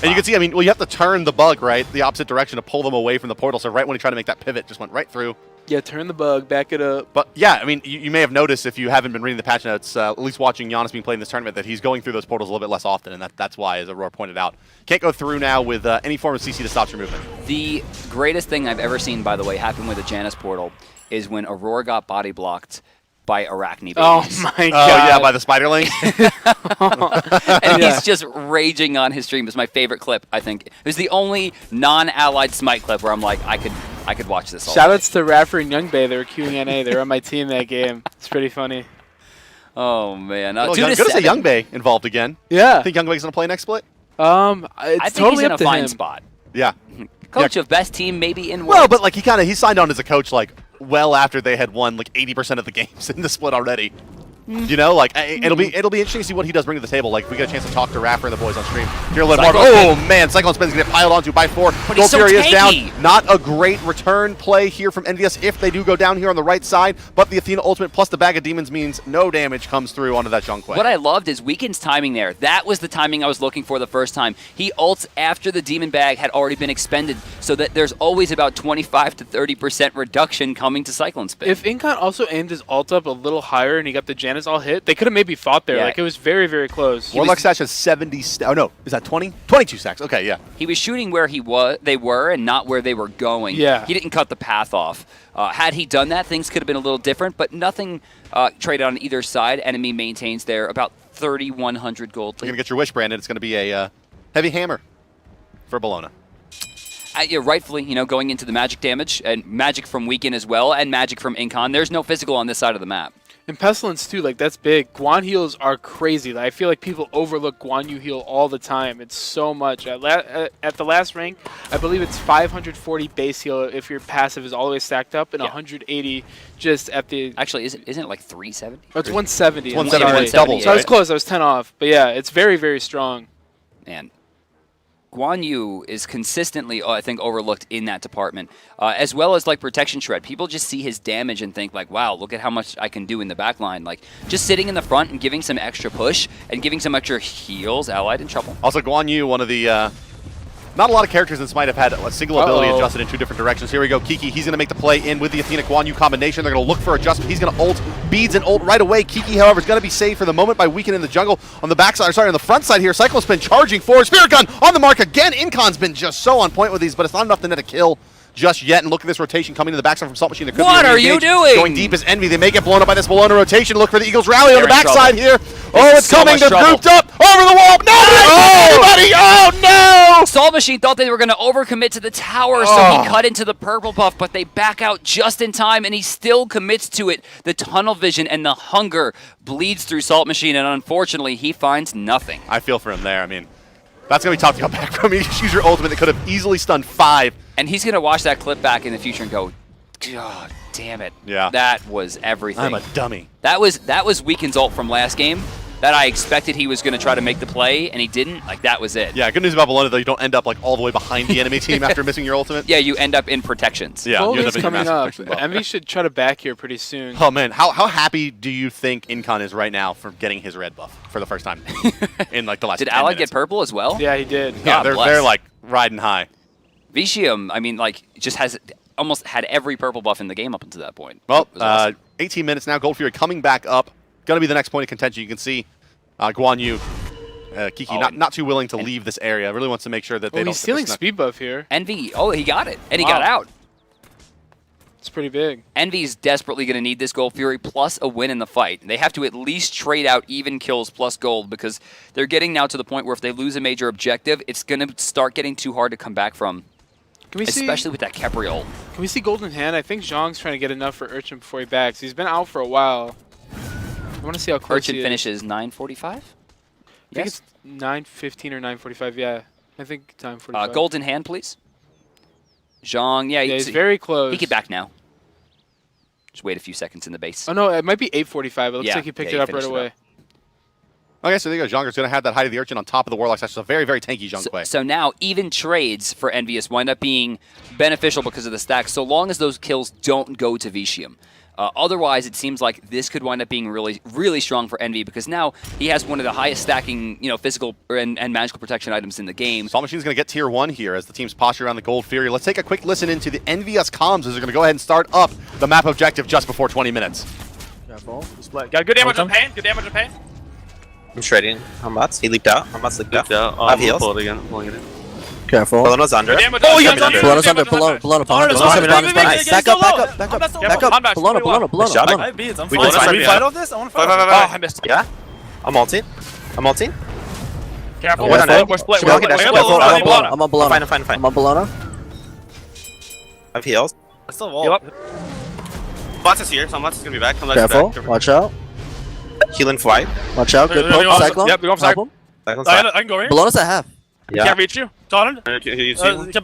And you can see, I mean, well, you have to turn the bug, right, the opposite direction to pull them away from the portal. So right when he tried to make that pivot, just went right through.
Yeah, turn the bug, back it up.
But yeah, I mean, you may have noticed if you haven't been reading the patch notes, at least watching Giannis being played in this tournament, that he's going through those portals a little bit less often, and that's why, as Aurora pointed out, can't go through now with any form of CC to stop your movement.
The greatest thing I've ever seen, by the way, happen with the Janus portal is when Aurora got body blocked by Arachne babies.
Oh my
Oh
god.
yeah, by the spiderling.
And
Yeah.
he's just raging on his stream. It's my favorite clip, I think. It was the only non-allied Smite clip where I'm like, I could watch this all day.
Shoutouts to Raffer and Youngbay. They were queuing NA. They were on my team that game. It's pretty funny.
Oh, man.
Well,
2
good
to
to see
7.
Young Bay involved again.
Yeah.
Think Young Bay's gonna play next split?
It's
I think
totally
he's in
up
a
to
fine
him.
spot.
Yeah.
Coach of best team, maybe in
Well,
Worlds.
but like he signed on as a coach like well after they had won like 80% of the games in the split already. You know, like it'll be interesting to see what he does bring to the table. Like if we get a chance to talk to Raffer and the boys on stream. Hear a little more.
Cyclone
Oh man, Cyclone Spin's gonna get piled onto by 4.
But
Gold
he's so
Fury is
tanky.
down. Not a great return play here from EnVyUs if they do go down here on the right side. But the Athena ultimate plus the bag of demons means no damage comes through onto that Zhonghui.
What I loved is Weekend's timing there. That was the timing I was looking for the first time. He ults after the demon bag had already been expended, so that there's always about 25 to 30% reduction coming to Cyclone Spin.
If Incon also aimed his ult up a little higher and he got the Janus all hit, they could have maybe fought there.
Yeah.
Like, it was very, very close.
Warlock Stash has 70 oh no, is that 20? 22 stacks. Okay, yeah.
He was shooting where they were and not where they were going.
Yeah.
He didn't cut the path off. Had he done that, things could have been a little different, but nothing traded on either side. Enemy maintains their about 3,100 gold
You're
lead.
gonna get your wish, Brandon. It's gonna be a heavy hammer for Bologna.
Yeah, rightfully, going into the magic damage, and magic from Weekend as well, and magic from Incon. There's no physical on this side of the map.
And Pestilence, too, like, that's big. Guan heals are crazy. Like, I feel like people overlook Guan Yu heal all the time. It's so much. At the last rank, I believe it's 540 base heal if your passive is all the way stacked up, and
Yeah.
180 just at the...
Actually, isn't it like 370?
Oh, it's 170.
It's
I'm
170
sorry.
doubles,
So I was
right?
close. I was 10 off. But yeah, it's very, very strong.
And Guan Yu is consistently, I think, overlooked in that department, as well as like Protection Shred. People just see his damage and think like, wow, look at how much I can do in the back line. Like, just sitting in the front and giving some extra push and giving some extra heals, Allied in trouble.
Also, Guan Yu, one of the not a lot of characters in Smite have had a single ability adjusted in 2 different directions. Here we go, Kiki. He's going to make the play in with the Athena Guan Yu combination. They're going to look for adjustment. He's going to ult, beads and ult right away. Kiki, however, is going to be saved for the moment by Weekend in the jungle. On the backside, sorry, on the front side here, Cyclone's been charging forward. Spirit Gun on the mark again. Incon's been just so on point with these, but it's not enough to net a kill just yet. And look at this rotation coming to the backside from Salt Machine. There could
What
be a
are you
re-engage.
doing?
Going deep is Envy. They may get blown up by this Bologna rotation. Look for the Eagles rally on
They're
the
in
backside
trouble.
here. Oh, it's
so
coming.
much
They're
trouble.
grouped up over the wall. Nobody! Oh, no!
Salt Machine thought they were going to overcommit to the tower, so
Oh.
he cut into the purple buff, but they back out just in time, and he still commits to it. The tunnel vision and the hunger bleeds through Salt Machine, and unfortunately, he finds nothing.
I feel for him there. I mean, that's going to be tough to come back from. You just use your ultimate that could have easily stunned 5.
And he's going to watch that clip back in the future and go, God damn it.
Yeah.
That was everything.
I'm a dummy.
That was Weekend's ult from last game that I expected he was going to try to make the play, and he didn't. Like, that was it.
Yeah, good news about Bologna, though, you don't end up like all the way behind the enemy team after missing your ultimate.
Yeah, you end up in protections.
Yeah, you end up
Foley's
in your
coming
massive
up.
protection buff.
Envy should try to back here pretty soon.
Oh, man. How happy do you think Incon is right now for getting his red buff for the first time in like the last
Did
10
Allied
minutes?
get purple as well?
Yeah, he did.
Yeah,
God
they're
bless.
like riding high.
Vicium, I mean, like, just has almost had every purple buff in the game up until that point.
Well,
It was awesome.
18 minutes now. Gold Fury coming back up. going to be the next point of contention. You can see Guan Yu, Kiki, not too willing to leave this area. Really wants to make sure that they don't.
He's stealing speed buff here.
EnVy, oh, he got it, and he got out.
It's pretty big.
EnVy's desperately going to need this Gold Fury plus a win in the fight. They have to at least trade out even kills plus gold because they're getting now to the point where if they lose a major objective, it's going to start getting too hard to come back from. Especially with that Khepri ult.
Can we see Golden Hand? I think Zhang's trying to get enough for Urchin before he backs. He's been out for a while. I want to see how close
Urchin
he is.
finishes 9:45?
I think it's 9:15 or 9:45. Yeah, I think 9:45.
Golden Hand, please. Zhang, yeah,
he's very close.
He can back now. Just wait a few seconds in the base.
Oh no, it might be 8:45. It looks like he picked it up right away.
Okay, so there you go. Zhonger's going to have that Height of the Urchin on top of the Warlock. That's a very, very tanky Zhong play.
So now even trades for EnVyUs wind up being beneficial because of the stack, so long as those kills don't go to Vitium. Otherwise, it seems like this could wind up being really, really strong for Envy because now he has one of the highest stacking, physical and magical protection items in the game.
Salt Machine's going to get tier 1 here as the team's posture around the Gold Fury. Let's take a quick listen into the EnVyUs comms as they're going to go ahead and start up the map objective just before 20 minutes.
Careful. Got good damage on pain. Good damage on pain.
I'm shredding Humbots. He leaped out. Humbots leaped out. I have heals.
Pull it again. I'm pulling it in.
Careful. Bolono's under.
Oh, he's under.
Bolono's under. Bolono behind. Back up. Back up. Bolono.
We fight off this? I want to fight. Oh, I missed it.
Yeah. I'm ulting.
Careful.
We're split. I'm on Bolono.
Fine.
I'm on Bolono. I have heals.
I still wall.
Bots is here. Some bots is gonna be back.
Careful. Watch out. Healing flight. Watch out. Good poke. Cyclone.
Yep, go
Cyclone.
I can go here.
Bolono's at half.
Yeah. Can't reach you. Connor.
You see?
Healing 4.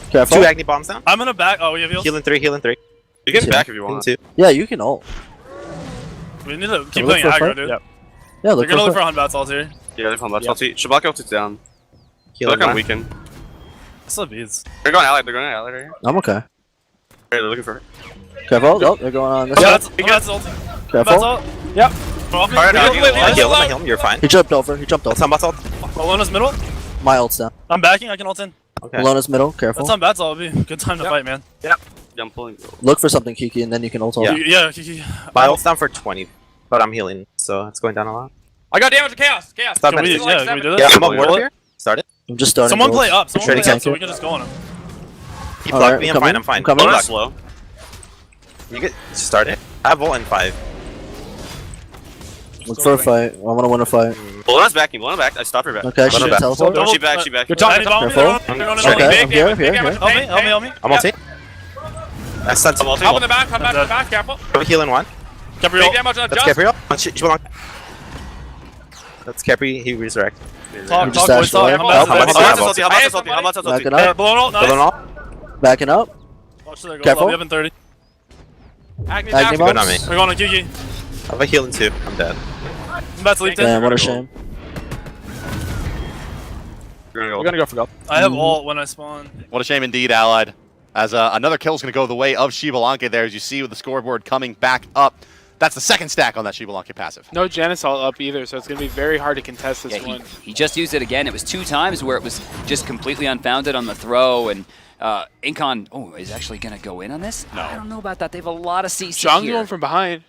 Careful.
2 Agni bombs down.
I'm gonna back. Oh, we have heals.
Healing 3.
You can back if you want.
2. Yeah, you can ult.
We need to keep playing aggro, dude.
Yeah,
They're
look
gonna look for Hunbats ults here.
Yeah, they're fine. Bots. Shabaka ult is down. They're
Healing
looking
1.
weakened.
Still beats.
They're going allied. Right here.
I'm okay.
They're looking for her.
Careful. Oh, they're going on this
Yeah,
side.
that's ulting.
Careful.
Yep.
I heal him. You're fine. He jumped over. Humbots ult.
Bolona's middle.
My ult's down.
I'm backing. I can ult in.
Okay. Bolono's middle. Careful.
That's on bats. It'll be a good time to fight, man.
Yeah, I'm pulling.
Look for something, Kiki, and then you can ult.
Yeah, Kiki.
My ult's down for 20, but I'm healing, so it's going down a lot.
I got damage to chaos.
Stop
Can we do this?
Yeah, I'm on ward here. Start it. I'm just starting.
Someone play up. So we
tank
can just go on him.
He blocked me. I'm fine.
I'm coming. Slow.
You get start it. I have ult in 5. Look for a fight. I want to win a fight.
Bolona's backing. Bolona back. I stopped her back.
Okay, she didn't teleport.
She back.
You're talking.
Careful. Okay, I'm here.
Help me.
I'm ulting. That's
I'm ulting.
Help in the back. Come back to the back. Careful.
I'm healing 1.
Big damage on
That's
Just.
Capri. That's Capri. He resurrect.
Talk,
just
boys, talk.
Backing up. Backing up. Careful.
We have in 30.
Agni
We're
bombs.
going to Kiki.
I have a healing 2. I'm dead.
That's leaked in.
Damn, what a shame.
We're gonna go for gold.
I have ult when I spawn.
What a shame indeed, Allied. As another kill is going to go the way of Shivalanke there, as you see with the scoreboard coming back up. That's the second stack on that Shivalanke passive.
No Janus ult up either, so it's going to be very hard to contest this one.
He just used it again. It was 2 times where it was just completely unfounded on the throw, and Incon is actually going to go in on this? No. I don't know about that. They have a lot of CC
Zhang
here.
going from behind.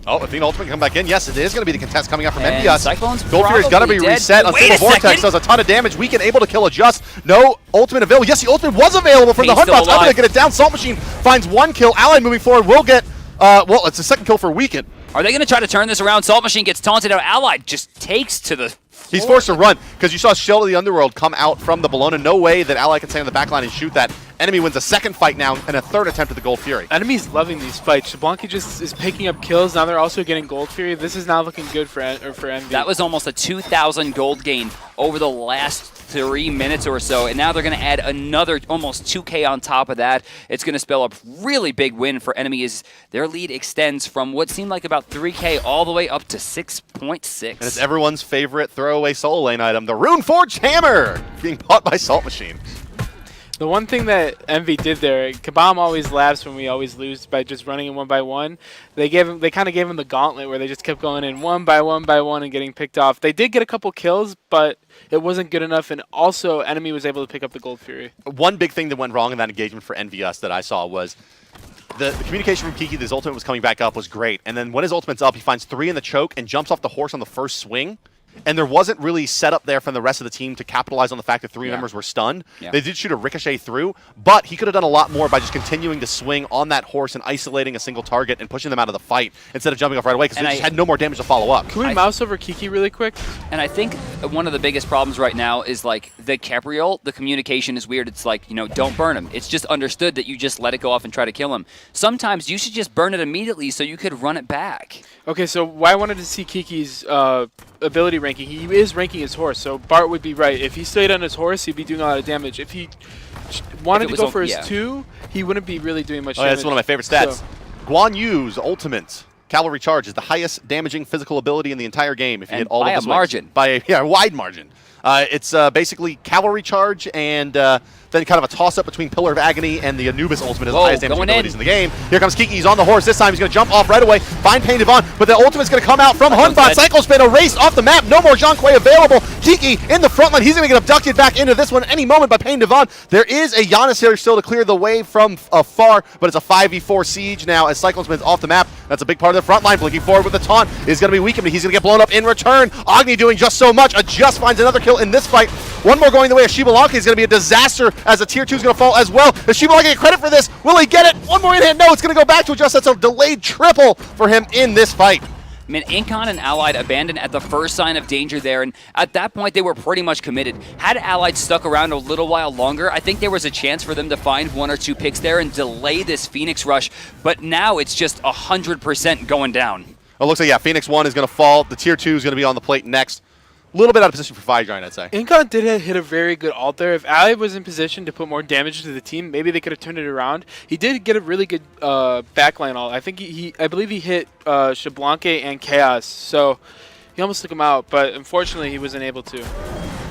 Oh, Athena Ultimate can come back in. Yes, it is going to be the contest coming up from
And
EnVyUs.
Cyclone's
Gold Fury's going to be
probably
reset.
dead.
Unstable
Wait a
Vortex
second.
does a ton of damage. Weaken able to kill a Just. No ultimate available. Yes, the ultimate was available from the
He's still
Huntbots. I'm going
alive.
to get it down. Salt Machine finds 1 kill. Allied moving forward will get, well, it's the second kill for Weaken.
Are they going to try to turn this around? Salt Machine gets taunted out. Allied just takes to the
He's forced to run because you saw Shell of the Underworld come out from the Bologna. No way that Allied can stay on the back line and shoot that. Enemy wins a second fight now and a third attempt at the Gold Fury.
Enemy's loving these fights. Shablanki just is picking up kills. Now they're also getting Gold Fury. This is now looking good for Envy.
That was almost a 2,000 gold gain over the last 3 minutes or so, and now they're going to add another almost 2K on top of that. It's going to spell a really big win for Enemy as their lead extends from what seemed like about 3K all the way up to 6.6.
And it's everyone's favorite throwaway solo lane item, the Runeforged Hammer, being bought by Salt Machine.
The one thing that Envy did there, Kabam always laughs when we always lose by just running in 1 by 1. They kind of gave him the gauntlet where they just kept going in 1 by 1 by 1 and getting picked off. They did get a couple kills, but it wasn't good enough, and also Enemy was able to pick up the Gold Fury.
One big thing that went wrong in that engagement for EnVyUs that I saw was the communication from Kiki, his ultimate was coming back up, was great. And then when his ultimate's up, he finds 3 in the choke and jumps off the horse on the first swing. And there wasn't really set up there from the rest of the team to capitalize on the fact that 3 members were stunned.
Yeah.
They did shoot a ricochet through, but he could have done a lot more by just continuing to swing on that horse and isolating a single target and pushing them out of the fight instead of jumping off right away because they just had no more damage to follow up.
Can we mouse over Kiki really quick?
And I think one of the biggest problems right now is like the Capriol, the communication is weird. It's like, you know, don't burn him. It's just understood that you just let it go off and try to kill him. Sometimes you should just burn it immediately so you could run it back.
Okay, so why I wanted to see Kiki's ability ranking. He is ranking his horse, so Bart would be right. If he stayed on his horse, he'd be doing a lot of damage. If he wanted to go for his 2, he wouldn't be really doing much damage.
That's one of my favorite stats. So. Guan Yu's ultimate cavalry charge is the highest damaging physical ability in the entire game. If you hit all of the swings.
Margin.
By a wide margin. It's basically cavalry charge and then kind of a toss-up between Pillar of Agony and the Anubis ultimate as the highest damaging abilities in the game. Here comes Kiki. He's on the horse. This time he's going to jump off right away. Find Pain Devon, but the ultimate's going to come out from Hunbot. Cycle Spin erased off the map. No more Zhang Kuei available. Kiki in the front line. He's going to get abducted back into this one any moment by Pain Devon. There is a Giannis here still to clear the way from afar, but it's a 5v4 siege now as Cyclone Spin's off the map. That's a big part of the front line. Blinking forward with the taunt is going to be weakened, but he's going to get blown up in return. Agni doing just so much. Just finds another kill in this fight. One more going the way of Shibalanki is going to be a disaster as a tier 2 is going to fall as well. Does Shibalanki get credit for this? Will he get it? One more in hand. No, it's going to go back to Adjust. That's a delayed triple for him in this fight.
I mean, Incon and Allied abandoned at the first sign of danger there, and at that point they were pretty much committed. Had Allied stuck around a little while longer, I think there was a chance for them to find 1 or 2 picks there and delay this Phoenix rush, but now it's just 100% going down.
It looks like, yeah, Phoenix 1 is going to fall. The tier 2 is going to be on the plate next. A little bit out of position for Fire Giant, I'd say.
Incon did hit a very good ult there. If Ali was in position to put more damage to the team, maybe they could have turned it around. He did get a really good backline ult. I think I believe he hit Shablanque and Chaos, so he almost took him out, but unfortunately he wasn't able to.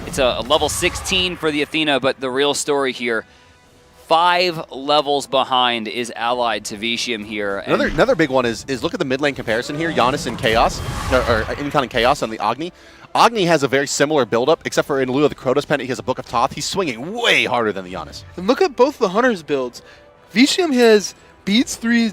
It's a level 16 for the Athena, but the real story here, 5 levels behind is Allied to Vitium here.
Another big one is look at the mid lane comparison here, Giannis and Chaos, or Incon and Chaos on the Agni. Agni has a very similar build-up, except for in lieu of the Krotos Pendant, he has a Book of Thoth. He's swinging way harder than the Giannis.
And look at both the Hunters builds. Vitium has Beats 3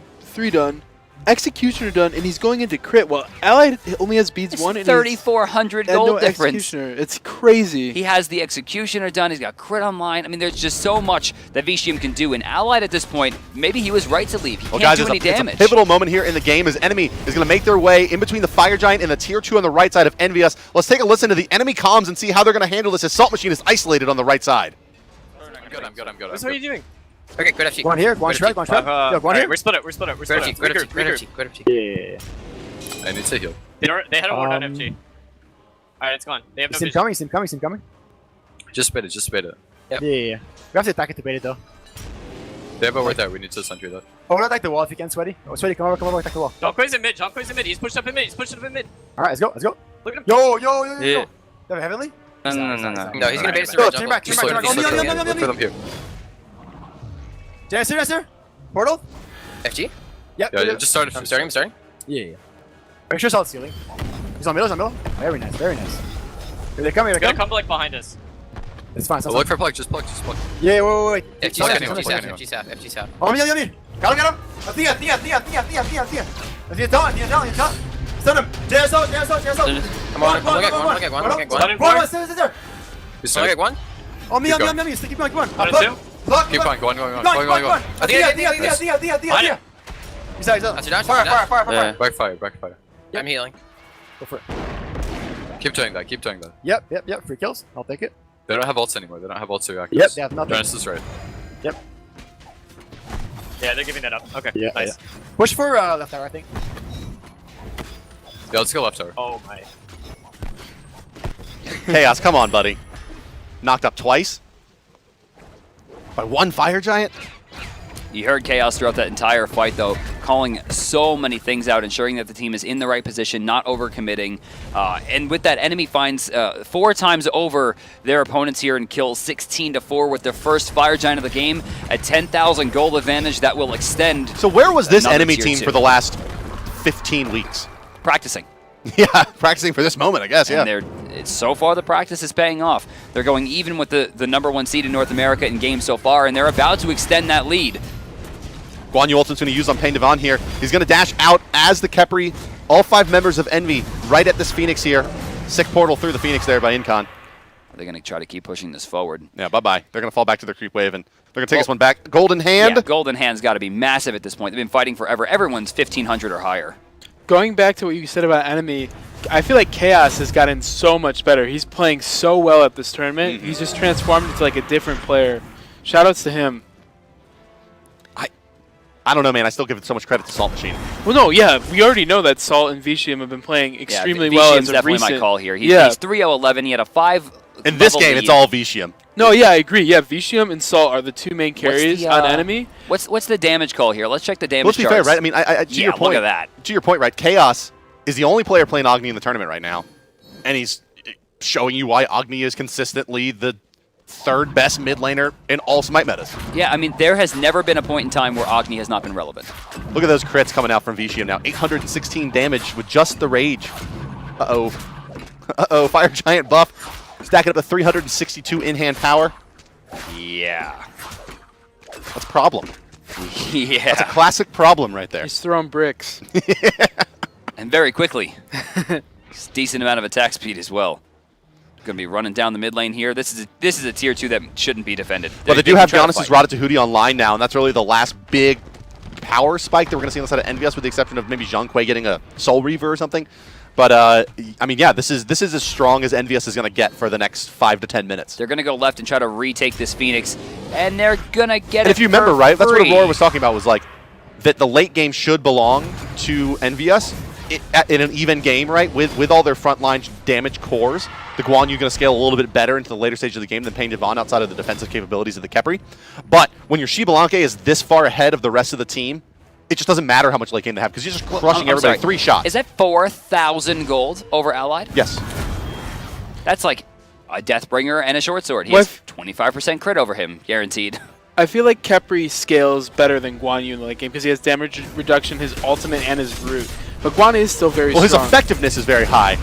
done, Executioner done, and he's going into crit. Well, Allied only has Beats 1 and
3,400 gold difference.
Executioner. It's crazy.
He has the Executioner done. He's got crit online. I mean, there's just so much that Vitium can do. And Allied at this point, maybe he was right to leave. He can't do any damage.
It's a pivotal moment here in the game as NME is going to make their way in between the Fire Giant and the tier 2 on the right side of EnVyUs. Let's take a listen to the enemy comms and see how they're going to handle this as Salt Machine is isolated on the what
are you doing?
Okay, good FG.
Go on here, go on shred, go on shred. Yo, go on here.
We're split it.
Good FG.
Yeah.
I need to heal.
They had a ward on FG. Alright, it's gone. They have no vision.
Sim coming.
Just bait it.
Yeah. We have to attack it to bait it though.
They have a ward there, we need to sentry that.
Oh, we'll attack the wall if you can, Sweaty. Oh, Sweaty, come over, attack the wall.
Zhang Kuei's in mid. He's pushed up in mid.
Alright, let's go.
Look at him.
Yo.
Yeah.
Do you have Heavenly?
No, he's gonna bait us to
Go,
red
turn
jungle.
back.
Put them here.
Janicer. Portal?
FG?
Yep.
Yeah, just start it.
I'm starting.
Yeah. Make sure Salt's healing. He's on middle. Very nice. Here they come.
They're gonna come like behind us.
It's fine.
Look for plug, just plug.
Yeah, wait.
FG south.
Oh, me. Got him. Athena. Athena down. Stun him. JSO.
I'm on it. One.
He's starting.
One.
Oh, me. Stick keep going.
Keep going.
Athena. He's out. Fire.
Backfire.
I'm healing.
Go for it.
Keep doing that.
Yep. Free kills. I'll take it.
They don't have ults anymore. They don't have ults to react.
Yep, they have nothing.
Giannis is right.
Yep.
Yeah, they're giving that up. Okay,
Yeah,
nice.
Push for left tower, I think.
Yeah, let's go left tower.
Oh my.
Chaos, come on, buddy. Knocked up twice? By 1 Fire Giant?
You heard Chaos throughout that entire fight, though, calling so many things out, ensuring that the team is in the right position, not overcommitting. And with that, enemy finds 4 times over their opponents here and kills 16-4 with their first Fire Giant of the game. A 10,000 gold advantage that will extend.
So where was this
another
enemy
tier
team
2.
for the last 15 weeks?
Practicing.
Yeah, practicing for this moment, I guess, yeah.
And so far, the practice is paying off. They're going even with the #1 seed in North America in games so far, and they're about to extend that lead.
Guan Yu ultimate's going to use on Pain Devon here. He's going to dash out as the Khepri. All 5 members of Envy right at this Phoenix here. Sick portal through the Phoenix there by Incon.
Are they going to try to keep pushing this forward?
Yeah, bye-bye. They're going to fall back to their creep wave, and they're going to take this one back. Golden Hand.
Yeah, Golden Hand's got to be massive at this point. They've been fighting forever. Everyone's 1,500 or higher.
Going back to what you said about NME, I feel like Chaos has gotten so much better. He's playing so well at this tournament. He's just transformed into like a different player. Shoutouts to him.
I don't know, man. I still give it so much credit to Salt Machine.
Well, no, yeah, we already know that Salt and Vicium have been playing extremely well as
Vicium's
a
definitely
recent.
my call here. He's 3-0-11. He had a 5.
In this game, it's all Vicium.
No, yeah, I agree. Yeah, Vicium and Salt are the 2 main carries on Enemy.
What's the damage call here? Let's check the damage
Let's be fair,
charts.
right? I mean, to your point,
look at that.
To your point, right? Chaos is the only player playing Agni in the tournament right now, and he's showing you why Agni is consistently the 3rd best mid laner in all Smite metas.
Yeah, I mean, there has never been a point in time where Agni has not been relevant.
Look at those crits coming out from Vicium now. 816 damage with just the rage. Uh-oh. Uh-oh, Fire Giant buff. Stacking up to 362 in-hand power.
Yeah.
That's a problem.
Yeah.
That's a classic problem right there.
He's throwing bricks.
And very quickly. It's a decent amount of attack speed as well. Going to be running down the mid lane here. This is a tier 2 that shouldn't be defended.
Well, they do have Giannis's Rada Tahuti online now, and that's really the last big power spike that we're going to see on the side of EnVyUs, with the exception of maybe Zhang Kui getting a Soul Reaver or something. But, I mean, yeah, this is as strong as EnVyUs is going to get for the next 5 to 10 minutes.
They're going to go left and try to retake this Phoenix, and they're going to get
and
it
if you remember,
for
right, that's what
free.
Aurora was talking about, was like that the late game should belong to EnVyUs in an even game, right, with all their frontline damage cores. The Guan Yu going to scale a little bit better into the later stage of the game than Pain Devon outside of the defensive capabilities of the Khepri. But when your Xbalanque is this far ahead of the rest of the team, it just doesn't matter how much late game they have, because you're just crushing everybody.
sorry.
3 shots.
Is that 4,000 gold over Allied?
Yes.
That's like a Deathbringer and a Short Sword. He has 25% crit over him, guaranteed.
I feel like Khepri scales better than Guan Yu in the late game because he has damage reduction, his ultimate, and his root. But Guan is still very strong.
His effectiveness is very high.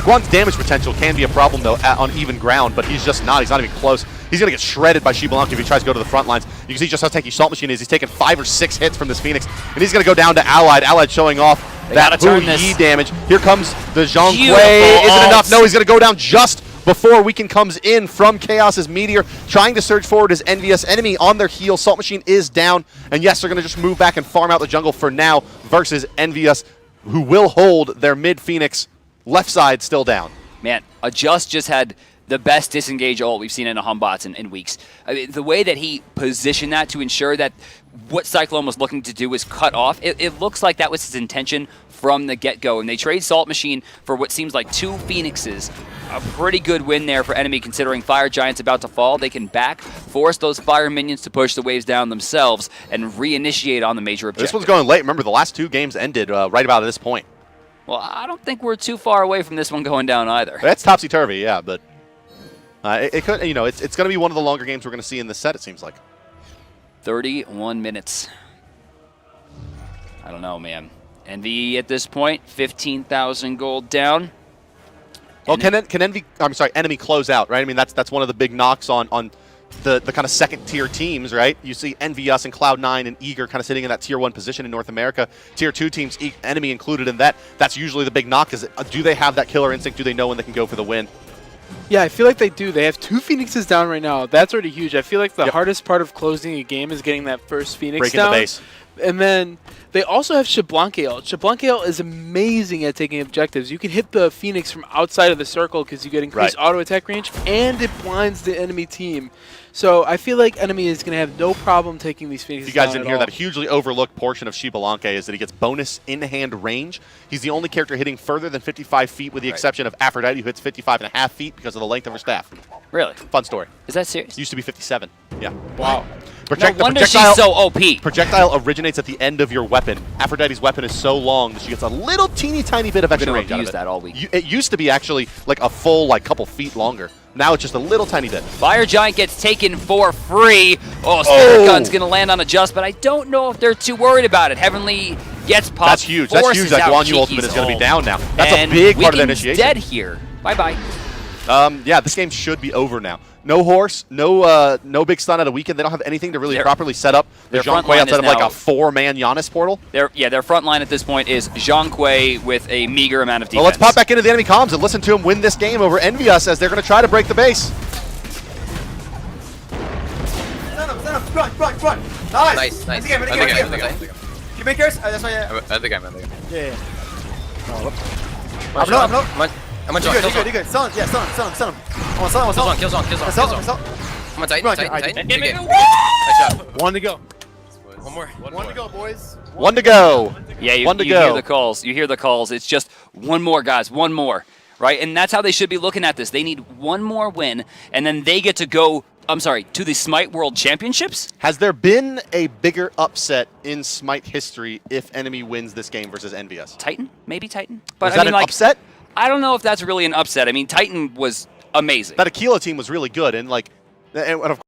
Guan's damage potential can be a problem, though, on even ground, but he's just not. He's not even close. He's going to get shredded by Xbalanque if he tries to go to the front lines. You can see just how tanky Salt Machine is. He's taken 5 or 6 hits from this Phoenix, and he's going to go down to Allied. Allied showing off that Hu Yi damage. Here comes the Zhang Kui. Is it enough? No, he's going to go down just before Weekend comes in from Chaos's Meteor, trying to surge forward as EnVyUs. Enemy on their heel. Salt Machine is down, and yes, they're going to just move back and farm out the jungle for now versus EnVyUs, who will hold their mid-Phoenix left side still down.
Man, Adjust just had the best disengage ult we've seen in a Humbots in weeks. I mean, the way that he positioned that to ensure that what Cyclone was looking to do was cut off, it looks like that was his intention from the get-go. And they trade Salt Machine for what seems like 2 Phoenixes. A pretty good win there for Enemy, considering Fire Giant's about to fall. They can force those Fire Minions to push the waves down themselves and reinitiate on the major objective.
This one's going late. Remember, the last 2 games ended right about at this point.
Well, I don't think we're too far away from this one going down either.
That's topsy-turvy, yeah, but it could, you know, it's going to be one of the longer games we're going to see in this set, it seems like.
31 minutes. I don't know, man. Envy at this point, 15,000 gold down.
Well, can Enemy close out, right? I mean, that's one of the big knocks on the kind of second-tier teams, right? You see EnVyUs and Cloud9 and Eager kind of sitting in that Tier 1 position in North America. Tier 2 teams, Enemy included in that. That's usually the big knock, is do they have that killer instinct? Do they know when they can go for the win?
Yeah, I feel like they do. They have 2 Phoenixes down right now. That's already huge. I feel like the hardest part of closing a game is getting that first Phoenix
breaking
down.
the base.
And then they also have Xbalanque ult. Xbalanque ult is amazing at taking objectives. You can hit the Phoenix from outside of the circle because you get increased auto attack range, and it blinds the enemy team. So I feel like Enemy is going to have no problem taking these Phoenixes
You guys
down
didn't
at
hear
all.
that hugely overlooked portion of Xbalanque is that he gets bonus in-hand range. He's the only character hitting further than 55 feet, with the exception of Aphrodite, who hits 55.5 feet because of the length of her staff.
Really?
Fun story.
Is that serious?
Used to be 57. Yeah.
Wow.
No wonder she's so OP.
Projectile originates at the end of your weapon. Aphrodite's weapon is so long that she gets a little teeny tiny bit of extra range out of it.
That all week.
It used to be actually like a full couple feet longer. Now it's just a little tiny bit.
Fire Giant gets taken for free. Oh, Spirit Gun's going to land on Adjust, but I don't know if they're too worried about it. Heavenly gets popped.
That's huge. That's huge. That Guan Yu ultimate is going to be down now. That's a big part of the initiation.
Dead here. Bye-bye.
Yeah, this game should be over now. No horse, no big stun at a weekend. They don't have anything to really properly set up the
their front
Zhang Kui
line
outside
is
of like
now-
a 4-man Giannis portal.
Their front line at this point is Zhang Kui with a meager amount of defense.
Well, let's pop back into the enemy comms and listen to him win this game over EnVyUs as they're going to try to break the base.
Run. Nice.
Nice.
End the game, end the
End the
game,
game,
end the
end the
game.
game.
You make yours? That's why, yeah.
End the game, end the game.
Yeah.
I'm
low.
on
You
John.
good. Stun him. Yeah, stun him. I want stun.
Kills on.
I'm
on Titan.
Run,
Titan.
I-
Titan.
Game,
Good
game.
game. Nice shot.
One to go.
One more.
One to go, boys.
1 to go.
Yeah, you
One to
hear
go.
the calls. You hear the calls. It's just one more, guys. One more, right? And that's how they should be looking at this. They need one more win, and then they get to go. I'm sorry, to the Smite World Championships.
Has there been a bigger upset in Smite history if NME wins this game versus EnVyUs?
Titan, maybe Titan. But
Was
I
that
mean,
an
like,
upset?
I don't know if that's really an upset. I mean, Titan was amazing.
That Aquila team was really good, and like, and of